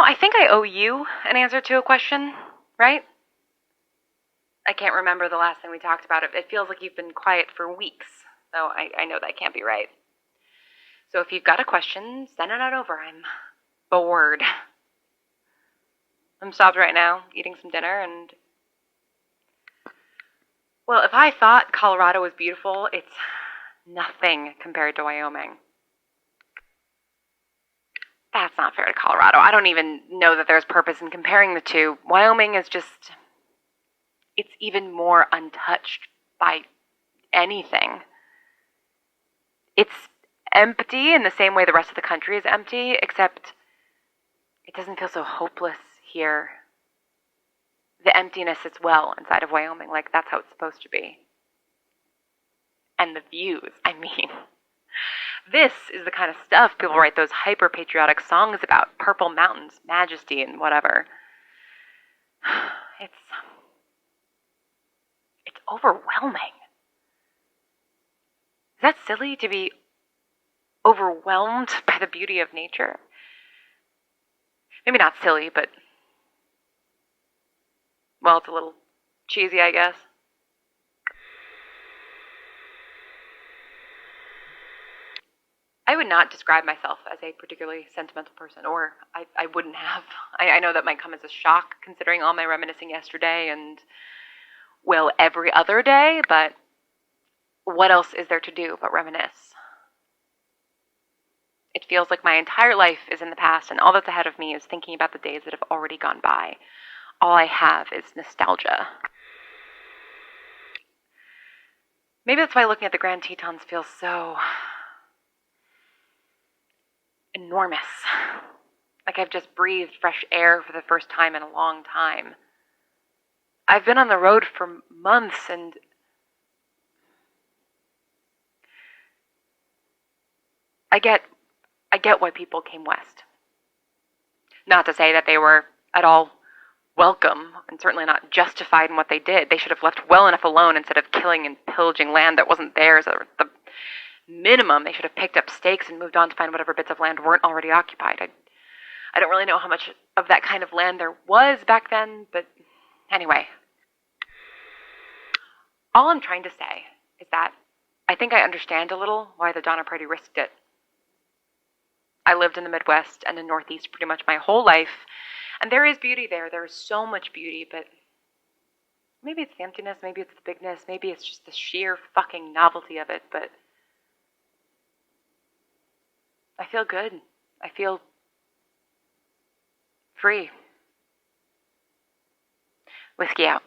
I think I owe you an answer to a question, right? I can't remember the last thing we talked about. It feels like you've been quiet for weeks, so I know that can't be right. So if you've got a question, send it on over. I'm bored. I'm stopped right now, eating some dinner, and... Well, if I thought Colorado was beautiful, it's nothing compared to Wyoming. That's not fair to Colorado. I don't even know that there's purpose in comparing the two. Wyoming is just... It's even more untouched by anything. It's empty in the same way the rest of the country is empty, except it doesn't feel so hopeless here. The emptiness is well inside of Wyoming, like that's how it's supposed to be. And the views, I mean. This is the kind of stuff people write those hyper-patriotic songs about. Purple mountains, majesty, and whatever. It's overwhelming. Is that silly to be overwhelmed by the beauty of nature? Maybe not silly, but... Well, it's a little cheesy, I guess. I would not describe myself as a particularly sentimental person, or I wouldn't have. I know that might come as a shock, considering all my reminiscing yesterday and, well, every other day, but what else is there to do but reminisce? It feels like my entire life is in the past, and all that's ahead of me is thinking about the days that have already gone by. All I have is nostalgia. Maybe that's why looking at the Grand Tetons feels so... enormous. Like I've just breathed fresh air for the first time in a long time. I've been on the road for months and I get why people came west. Not to say that they were at all welcome and certainly not justified in what they did. They should have left well enough alone instead of killing and pillaging land that wasn't theirs. Or the minimum, they should have picked up stakes and moved on to find whatever bits of land weren't already occupied. I don't really know how much of that kind of land there was back then, but anyway. All I'm trying to say is that I think I understand a little why the Donner Party risked it. I lived in the Midwest and the Northeast pretty much my whole life, and there is beauty there. There is so much beauty, but maybe it's the emptiness, maybe it's the bigness, maybe it's just the sheer fucking novelty of it, but I feel good. I feel free. Whiskey out.